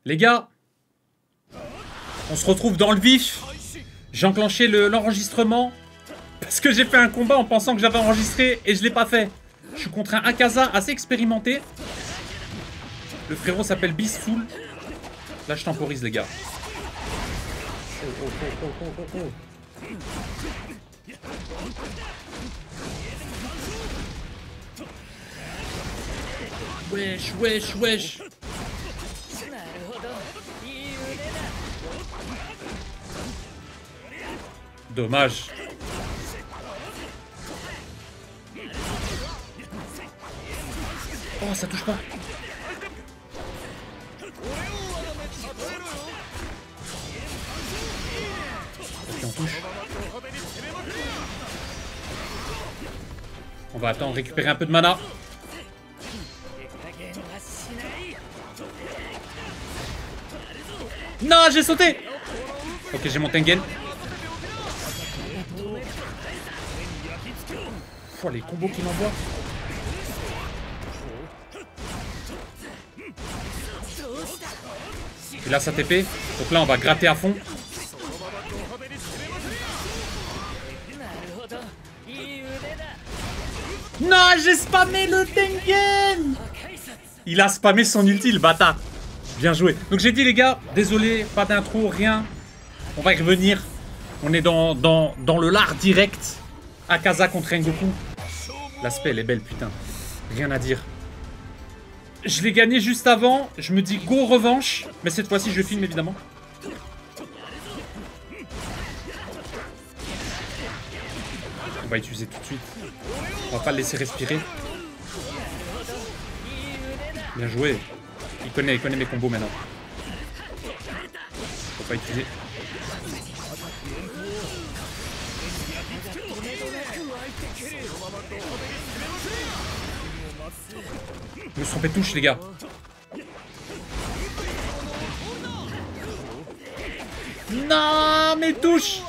Les gars, on se retrouve dans le vif. J'ai enclenché l'enregistrement parce que j'ai fait un combat en pensant que j'avais enregistré et je l'ai pas fait. Je suis contre un Akaza assez expérimenté. Le frérot s'appelle Beastful. Là, je temporise, les gars. Wesh, wesh, wesh. Dommage. Oh, ça touche pas. Ok, on touche. On va attendre, récupérer un peu de mana. Non, j'ai sauté. Ok, j'ai mon Tengen. Oh, les combos qu'il m'envoie. Il a sa TP. Donc là, on va gratter à fond. Non, j'ai spammé le Tengen. Il a spammé son ulti, le bâtard. Bien joué. Donc j'ai dit, les gars, désolé, pas d'intro, rien. On va y revenir. On est dans le lard direct. Akaza contre Rengoku. L'aspect, elle est belle, putain. Rien à dire. Je l'ai gagné juste avant. Je me dis go revanche. Mais cette fois-ci, je filme, évidemment. On va utiliser tout de suite. On va pas le laisser respirer. Bien joué. Il connaît mes combos maintenant. Faut pas utiliser. Je me suis trompé de touche, les gars. Non, mes touches.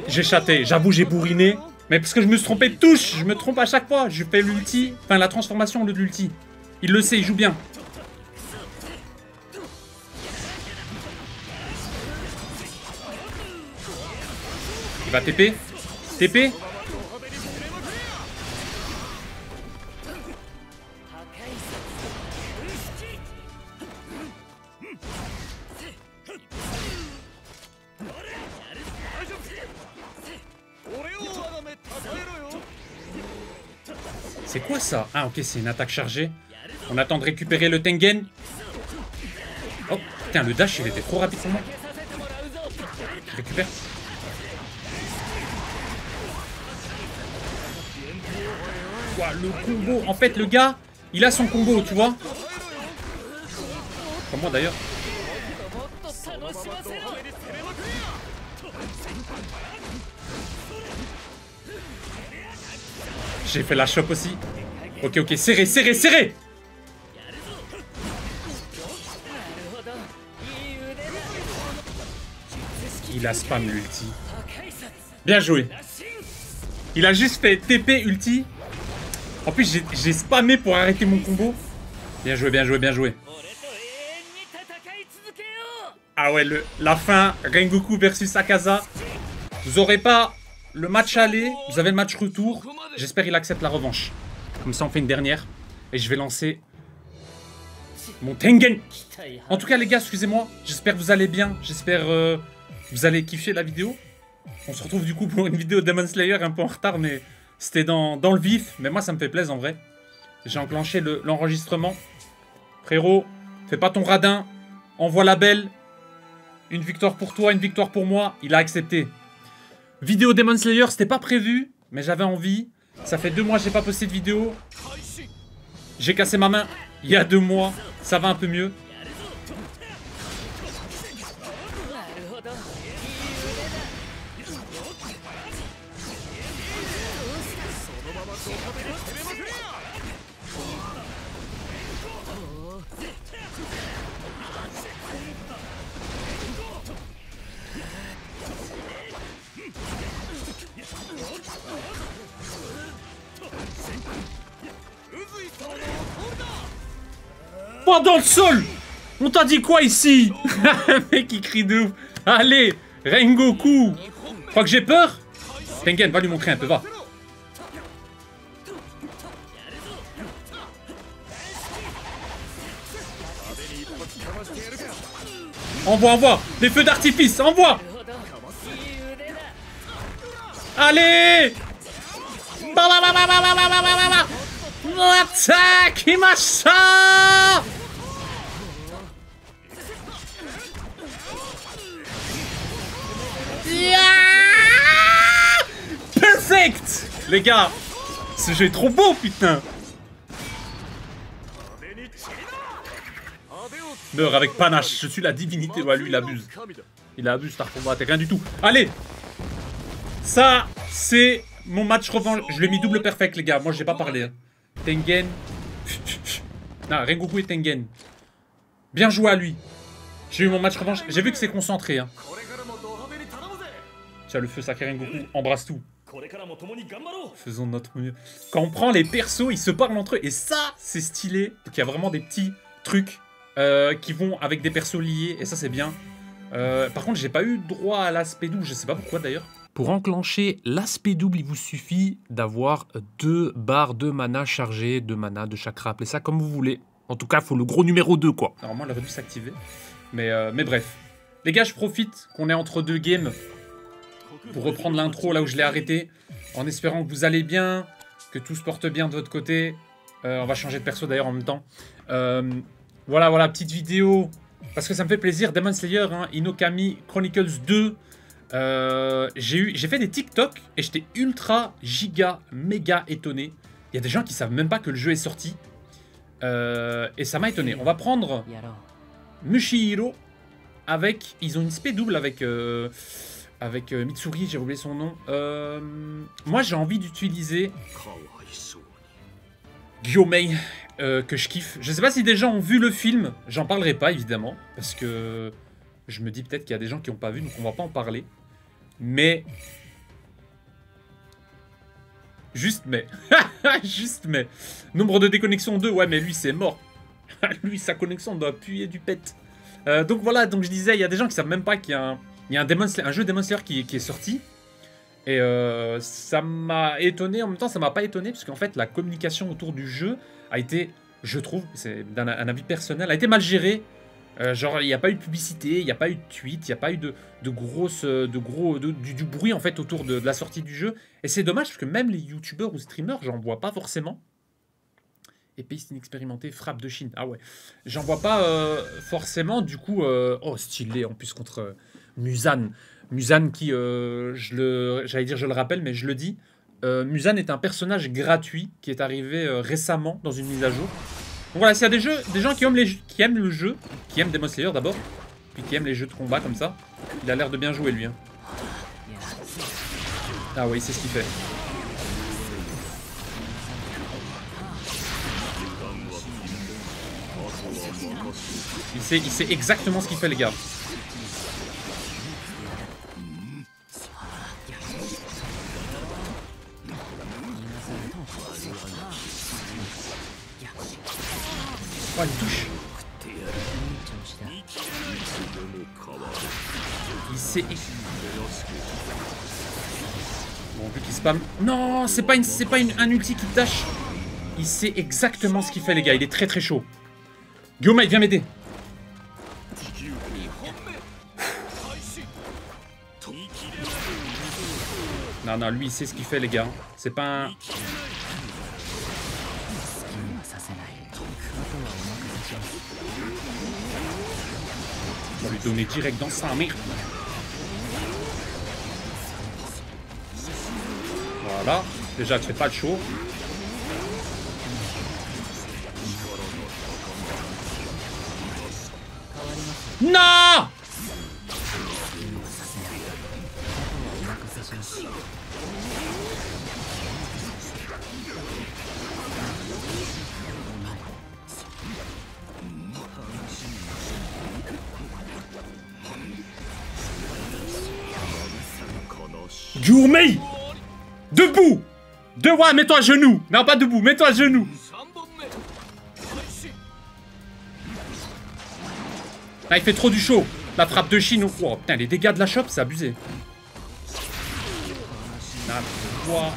J'ai chaté, j'avoue, j'ai bourriné. Mais parce que je me suis trompé de touche. Je me trompe à chaque fois. Je fais l'ulti. Enfin, la transformation au lieu de l'ulti. Il le sait, il joue bien. Il va TP. TP. C'est quoi ça? Ah, ok, c'est une attaque chargée. On attend de récupérer le Tengen. Oh, putain, le dash, il était trop rapide pour moi. Je récupère. Ouah, le combo. En fait, le gars, il a son combo, tu vois. Comme moi, d'ailleurs. J'ai fait la chope aussi. Ok, ok, serré, serré, serré. Il a spam l'ulti. Bien joué. Il a juste fait TP ulti. En plus, j'ai spammé pour arrêter mon combo. Bien joué, bien joué, bien joué. Ah ouais, la fin, Rengoku versus Akaza. Vous aurez pas le match aller, vous avez le match retour. J'espère qu'il accepte la revanche. Comme ça, on fait une dernière. Et je vais lancer mon Tengen. En tout cas, les gars, excusez-moi. J'espère que vous allez bien. J'espère que vous allez kiffer la vidéo. On se retrouve du coup pour une vidéo Demon Slayer un peu en retard, mais c'était dans le vif. Mais moi, ça me fait plaisir en vrai. J'ai enclenché l'enregistrement. Frérot, fais pas ton radin. Envoie la belle. Une victoire pour toi, une victoire pour moi. Il a accepté. Vidéo Demon Slayer, c'était pas prévu, mais j'avais envie. Ça fait 2 mois que j'ai pas posté de vidéo. J'ai cassé ma main il y a 2 mois. Ça va un peu mieux. Pas dans le sol. On t'a dit quoi ici? Le mec il crie de ouf. Allez, Rengoku. Je crois que j'ai peur. Tengen, va lui montrer un peu, va. Envoie, envoie. Les feux d'artifice, envoie. Allez. Attaque, Imasa. Perfect. Les gars, ce jeu est trop beau, putain. Meurs avec panache, je suis la divinité. Ouais, lui il abuse. Il abuse, Star Combat, t'es rien du tout. Allez. Ça, c'est mon match revanche. Je l'ai mis double perfect, les gars. Moi, j'ai pas parlé. Hein. Tengen. Non, Rengoku et Tengen. Bien joué à lui. J'ai eu mon match revanche. J'ai vu que c'est concentré. Hein. Tiens, le feu sacré Rengoku. Embrasse tout. Faisons de notre mieux. Quand on prend les persos, ils se parlent entre eux. Et ça, c'est stylé. Donc, il y a vraiment des petits trucs qui vont avec des persos liés. Et ça, c'est bien. Par contre, j'ai pas eu droit à l'aspect double. Je sais pas pourquoi, d'ailleurs. Pour enclencher l'aspect double, il vous suffit d'avoir 2 barres de mana chargées, de mana, de chakra, appelez ça comme vous voulez. En tout cas, il faut le gros numéro 2, quoi. Normalement, elle aurait dû s'activer. Mais bref. Les gars, je profite qu'on est entre 2 games pour reprendre l'intro là où je l'ai arrêté. En espérant que vous allez bien, que tout se porte bien de votre côté. On va changer de perso d'ailleurs en même temps. Voilà, petite vidéo. Parce que ça me fait plaisir. Demon Slayer, hein, Inokami Chronicles 2. J'ai fait des TikTok et j'étais ultra giga méga étonné. Il y a des gens qui savent même pas que le jeu est sorti et ça m'a étonné. On va prendre Mushihiro avec, ils ont une spé double avec Mitsuri, j'ai oublié son nom. Moi j'ai envie d'utiliser Gyomei que je kiffe. Je sais pas si des gens ont vu le film, j'en parlerai pas évidemment parce que je me dis peut-être qu'il y a des gens qui n'ont pas vu donc on va pas en parler. Mais... Juste mais. Juste mais. Nombre de déconnexions 2. Ouais, mais lui, c'est mort. Lui, sa connexion doit appuyer du pet. Donc voilà, donc je disais, il y a des gens qui savent même pas qu'il y a un jeu Demon Slayer qui est sorti. Et ça m'a étonné. En même temps, ça m'a pas étonné. Parce qu'en fait, la communication autour du jeu a été, je trouve, c'est un avis personnel, a été mal gérée. Genre, il n'y a pas eu de publicité, il n'y a pas eu de tweet, il n'y a pas eu du bruit en fait autour de la sortie du jeu. Et c'est dommage parce que même les youtubeurs ou streamers, j'en vois pas forcément. Épéiste inexpérimenté, frappe de Chine. Ah ouais, j'en vois pas forcément. Du coup, oh stylé en plus contre Muzan. Muzan qui, j'allais dire je le rappelle, mais je le dis. Muzan est un personnage gratuit qui est arrivé récemment dans une mise à jour. Donc voilà, s'il y a des gens qui aiment le jeu, qui aiment Demon Slayer d'abord, puis qui aiment les jeux de combat comme ça, il a l'air de bien jouer lui. Hein. Ah oui, c'est ce qu'il fait. Il sait exactement ce qu'il fait les gars. Oh, il touche. Il sait... Bon, vu qu'il spam... Non, c'est pas un ulti qui tâche. Il sait exactement ce qu'il fait, les gars. Il est très très chaud. Gyomei, viens m'aider. Non, lui, il sait ce qu'il fait, les gars. C'est pas un... On va lui donner direct dans sa mère. Voilà. Déjà, tu fais pas le show. Non! Gyomei! Debout! Ouais, mets-toi à genoux! Non, pas debout, mets-toi à genoux! Ah, il fait trop du show. La frappe de Chine. Oh, putain, les dégâts de la chope, c'est abusé. Ah, wow.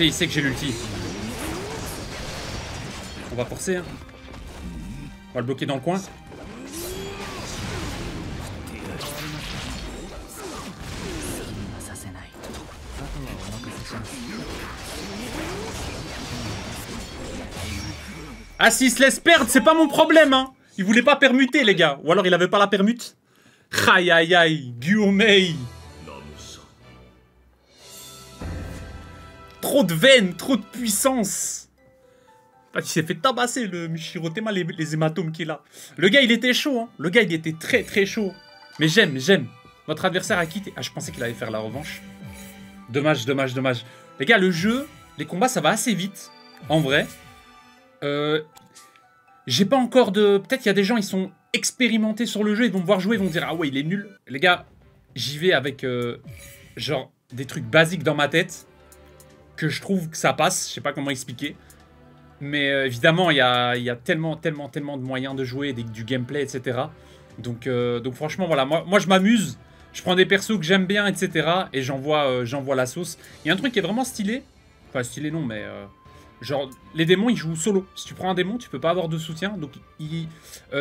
Il sait que j'ai l'ulti. On va forcer, hein. On va le bloquer dans le coin. Ah, s'il se laisse perdre, c'est pas mon problème, hein. Il voulait pas permuter, les gars. Ou alors il avait pas la permute. Aïe, aïe, aïe. Guillaume. Trop de veine, trop de puissance. Il s'est fait tabasser, le Michiro. T'es mal les hématomes qu'il a. Le gars, il était chaud, hein. Le gars, il était très, très chaud. Mais j'aime. Votre adversaire a quitté. Ah, je pensais qu'il allait faire la revanche. Dommage. Les gars, le jeu, les combats, ça va assez vite. En vrai. J'ai pas encore de... Peut-être qu'il y a des gens, ils sont expérimentés sur le jeu, ils vont me voir jouer, ils vont me dire « Ah ouais, il est nul ». Les gars, j'y vais avec genre des trucs basiques dans ma tête que je trouve que ça passe. Je sais pas comment expliquer. Mais évidemment, il y a tellement de moyens de jouer, du gameplay, etc. Donc franchement, voilà, moi je m'amuse. Je prends des persos que j'aime bien, etc. Et j'envoie la sauce. Il y a un truc qui est vraiment stylé. Enfin, stylé non, mais... genre, les démons, ils jouent solo. Si tu prends un démon, tu peux pas avoir de soutien. Donc,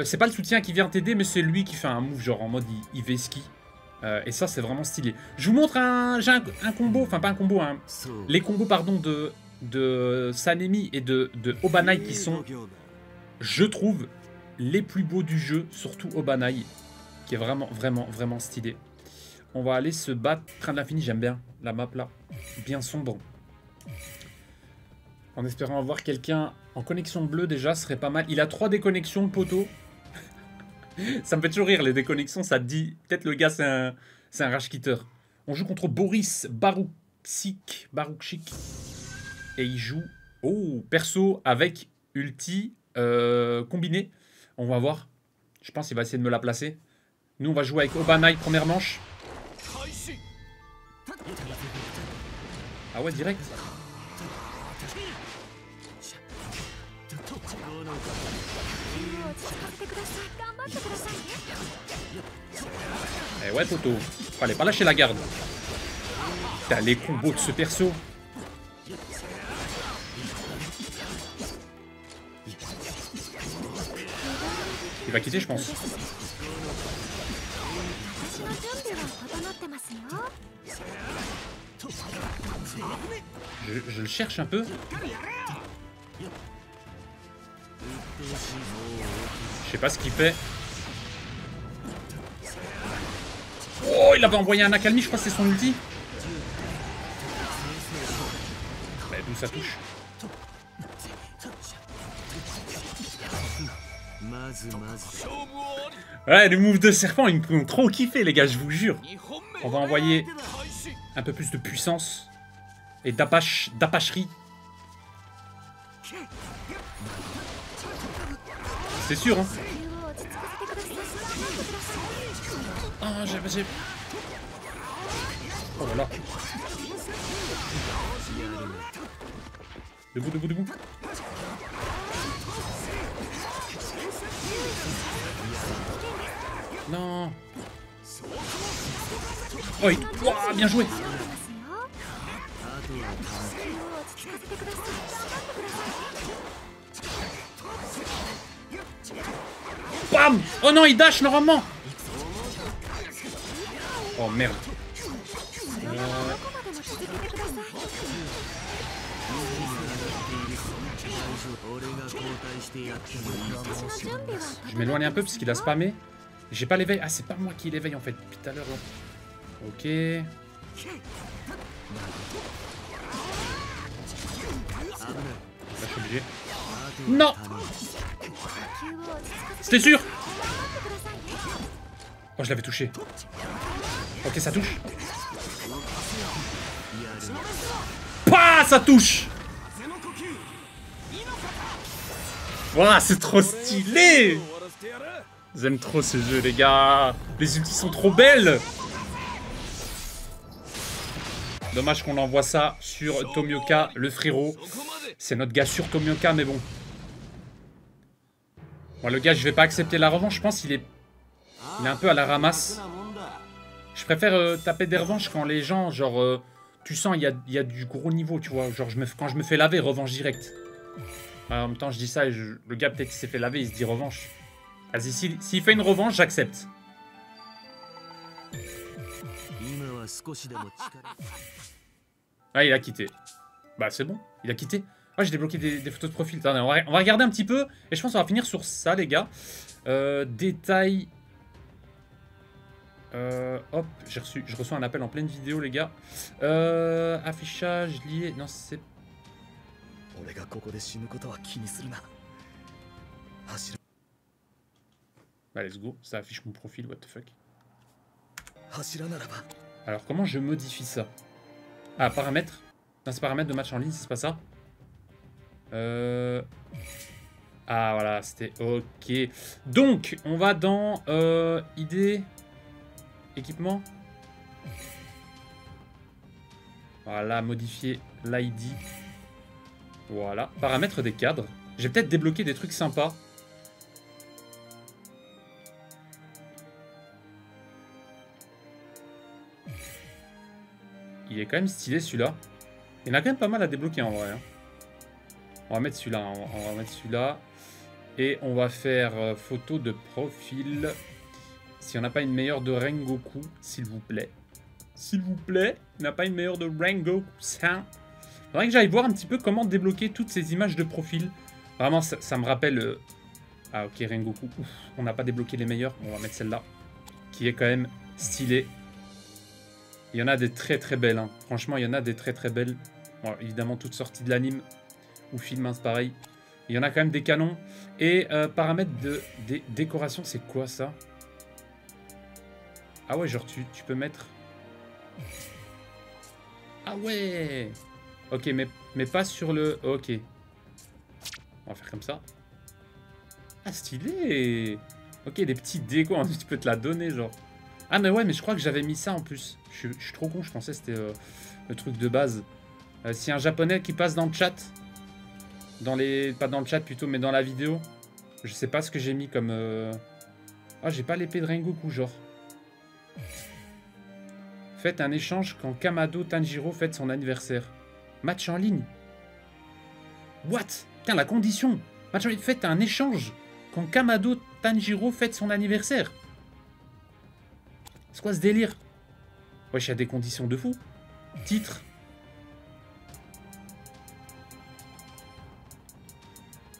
c'est pas le soutien qui vient t'aider, mais c'est lui qui fait un move, genre en mode il vesquille. Et ça, c'est vraiment stylé. Je vous montre j'ai un combo, enfin pas un combo, hein, les combos, pardon, de Sanemi et de Obanai qui sont, je trouve, les plus beaux du jeu, surtout Obanai, qui est vraiment stylé. On va aller se battre. Train de l'infini, j'aime bien la map là, bien sombre. En espérant avoir quelqu'un en connexion bleue déjà, ce serait pas mal. Il a 3 déconnexions, le poteau. Ça me fait toujours rire, les déconnexions, ça te dit... Peut-être le gars, c'est un rage quitter. On joue contre Boris Baroukchik. Et il joue... Oh, perso avec ulti combiné. On va voir. Je pense qu'il va essayer de me la placer. Nous, on va jouer avec Obanai, première manche. Ah ouais, direct. Eh ouais, Toto. Fallait pas lâcher la garde. T'as les combos de ce perso. Il va quitter, je pense. Je le cherche un peu. Je sais pas ce qu'il fait. Oh, il avait envoyé un accalmie, je crois que c'est son ulti. Bah, d'où ça touche. Ouais, les moves de serpent, ils me font trop kiffer, les gars, je vous jure. On va envoyer un peu plus de puissance et d'apacherie. C'est sûr, hein. Ah, j'ai... Oh là là. Debout. Non. Oh, oh, bien joué. Bam. Oh non, il dash normalement. Oh merde. Je m'éloigne un peu parce qu'il a spammé. J'ai pas l'éveil. Ah, c'est pas moi qui l'éveille en fait depuis tout à l'heure. Ok. Là, je suis obligé. Non. C'était sûr. Oh, je l'avais touché. Ok, ça touche. Pas, ça touche. Waouh, c'est trop stylé. J'aime trop ce jeu, les gars. Les ultis sont trop belles. Dommage qu'on envoie ça sur Tomioka, le frérot. C'est notre gars sur Tomioka, mais bon. Bon, le gars, je vais pas accepter la revanche. Je pense qu'il est un peu à la ramasse. Je préfère taper des revanches quand les gens, genre, tu sens il y a du gros niveau, tu vois. Genre, quand je me fais laver, revanche direct. En même temps, je dis ça et le gars, peut-être qu'il s'est fait laver, il se dit revanche. Vas-y, s'il fait une revanche, j'accepte. Ah, il a quitté. Bah, c'est bon, il a quitté. Ah, j'ai débloqué des photos de profil. Attendez, on va regarder un petit peu. Et je pense qu'on va finir sur ça, les gars. Détails. Hop, je reçois un appel en pleine vidéo, les gars. Affichage lié. Non, c'est. Bah, let's go. Ça affiche mon profil, what the fuck. Alors, comment je modifie ça? Ah, paramètres. Non, c'est paramètres de match en ligne, c'est pas ça. Ah, voilà, c'était ok. Donc, on va dans ID. Équipement. Voilà, modifier l'ID. Voilà. Paramètres des cadres. J'ai peut-être débloqué des trucs sympas. Il est quand même stylé celui-là. Il y en a quand même pas mal à débloquer en vrai. Hein. On va mettre celui-là. On va mettre celui-là. Et on va faire photo de profil. S'il n'y en a pas une meilleure de Rengoku, s'il vous plaît. S'il vous plaît, il n'y en a pas une meilleure de Rengoku. Ça. Il faudrait que j'aille voir un petit peu comment débloquer toutes ces images de profil. Vraiment, ça me rappelle... Ah ok, Rengoku. Ouf, on n'a pas débloqué les meilleures. On va mettre celle-là. Qui est quand même stylée. Il y en a des très très belles. Hein. Franchement, il y en a des très très belles. Bon, évidemment, toutes sorties de l'anime. Ou film, hein, c'est pareil. Il y en a quand même des canons. Et paramètres de décoration, c'est quoi ça? Ah ouais, genre tu peux mettre... Ah ouais. Ok, mais pas sur le... Ok. On va faire comme ça. Ah, stylé. Ok, des petits décos, hein, tu peux te la donner, genre. Ah, mais ouais, mais je crois que j'avais mis ça en plus. Je suis trop con, je pensais que c'était le truc de base. S'il y a un japonais qui passe dans le chat... Pas dans le chat plutôt, mais dans la vidéo. Je sais pas ce que j'ai mis comme... Ah, j'ai pas l'épée de Rengoku, genre. Faites un échange quand Kamado Tanjiro fête son anniversaire. Match en ligne. What? Putain, la condition. Match en ligne. Faites un échange quand Kamado Tanjiro fête son anniversaire. C'est quoi ce délire? Wesh, il y a des conditions de fou. Titre.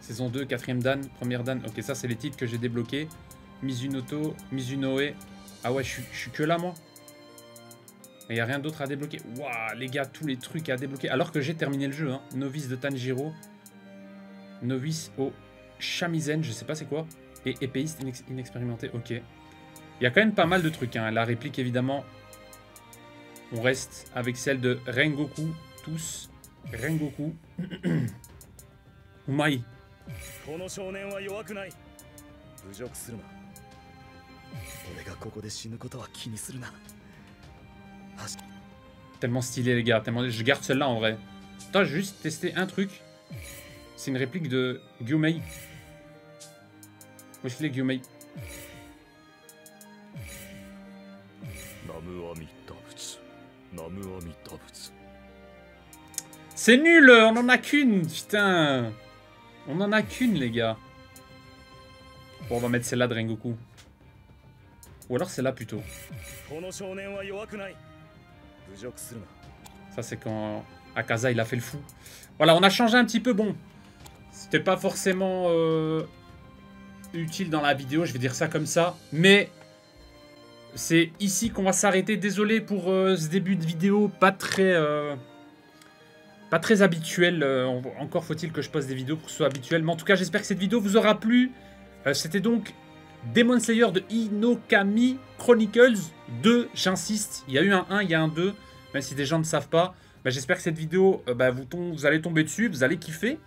Saison 2, 4ème Dan, première Dan. Ok, ça, c'est les titres que j'ai débloqués. Mizunoto, Mizunoe. Ah ouais, je suis que là, moi. Il n'y a rien d'autre à débloquer. Waouh, les gars, tous les trucs à débloquer. Alors que j'ai terminé le jeu. Hein. Novice de Tanjiro. Novice au Shamisen, je sais pas c'est quoi. Et épéiste inexpérimenté, ok. Il y a quand même pas mal de trucs. Hein. La réplique, évidemment. On reste avec celle de Rengoku. Tous. Rengoku. Umai. Tellement stylé, les gars. Tellement... Je garde celle-là en vrai. Attends, j'ai juste testé un truc. C'est une réplique de Gyumei. Où est-ce qu'il est, Gyumei? C'est nul, on en a qu'une, putain. On en a qu'une, les gars. Bon, on va mettre celle-là de Rengoku. Ou alors celle-là plutôt. Ça, c'est quand Akaza, il a fait le fou. Voilà, on a changé un petit peu. Bon, c'était pas forcément utile dans la vidéo, je vais dire ça comme ça. Mais c'est ici qu'on va s'arrêter. Désolé pour ce début de vidéo, pas très habituel. Encore faut-il que je poste des vidéos pour que ce soit habituel. Mais en tout cas, j'espère que cette vidéo vous aura plu. C'était donc Demon Slayer de Inokami Chronicles 2, j'insiste. Il y a eu un 1, il y a un 2. Même si des gens ne savent pas. Bah, j'espère que cette vidéo, vous allez tomber dessus, vous allez kiffer.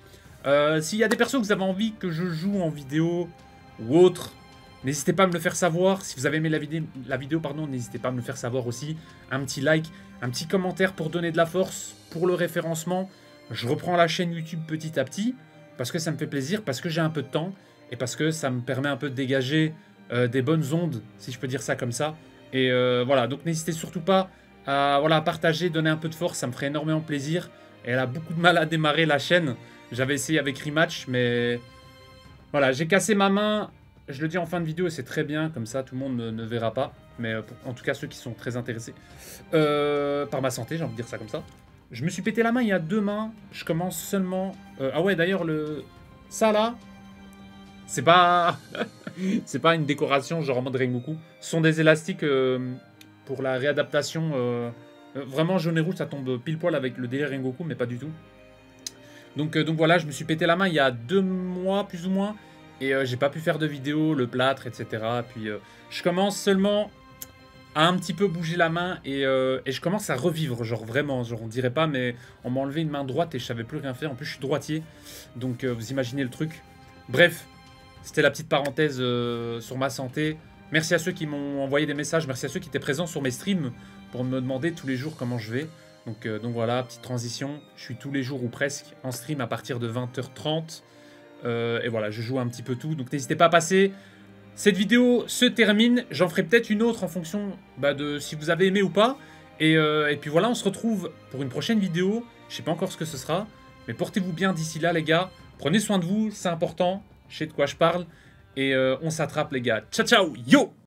S'il y a des persos que vous avez envie que je joue en vidéo ou autre, N'hésitez pas à me le faire savoir. Si vous avez aimé la vidéo, pardon, n'hésitez pas à me le faire savoir aussi. Un petit like, un petit commentaire pour donner de la force, pour le référencement. Je reprends la chaîne YouTube petit à petit, parce que ça me fait plaisir, parce que j'ai un peu de temps, et parce que ça me permet un peu de dégager des bonnes ondes, si je peux dire ça comme ça. Et voilà, donc n'hésitez surtout pas à partager, donner un peu de force, ça me ferait énormément plaisir. Et elle a beaucoup de mal à démarrer la chaîne. J'avais essayé avec Rematch, mais voilà, j'ai cassé ma main. Je le dis en fin de vidéo et c'est très bien, comme ça tout le monde ne verra pas. Mais en tout cas ceux qui sont très intéressés par ma santé, j'ai envie de dire ça comme ça. Je me suis pété la main il y a 2 mains. Je commence seulement... ah ouais, d'ailleurs, ça là, c'est pas... c'est pas une décoration genre en mode Rengoku. Ce sont des élastiques pour la réadaptation. Vraiment, jaune et rouge, ça tombe pile poil avec le délire Rengoku, mais pas du tout. Donc voilà, je me suis pété la main il y a 2 mois, plus ou moins. Et j'ai pas pu faire de vidéo, le plâtre, etc. Puis je commence seulement à un petit peu bouger la main et je commence à revivre, genre vraiment, genre on dirait pas, mais on m'a enlevé une main droite et je savais plus rien faire. En plus, je suis droitier, donc vous imaginez le truc. Bref, c'était la petite parenthèse sur ma santé. Merci à ceux qui m'ont envoyé des messages, merci à ceux qui étaient présents sur mes streams pour me demander tous les jours comment je vais. Donc voilà, petite transition. Je suis tous les jours ou presque en stream à partir de 20h30. Et voilà, je joue un petit peu tout. Donc n'hésitez pas à passer. Cette vidéo se termine. J'en ferai peut-être une autre en fonction de si vous avez aimé ou pas. Et puis voilà, on se retrouve pour une prochaine vidéo. Je sais pas encore ce que ce sera. Mais portez-vous bien d'ici là, les gars. Prenez soin de vous, c'est important. Je sais de quoi je parle. Et on s'attrape, les gars. Ciao, ciao, yo!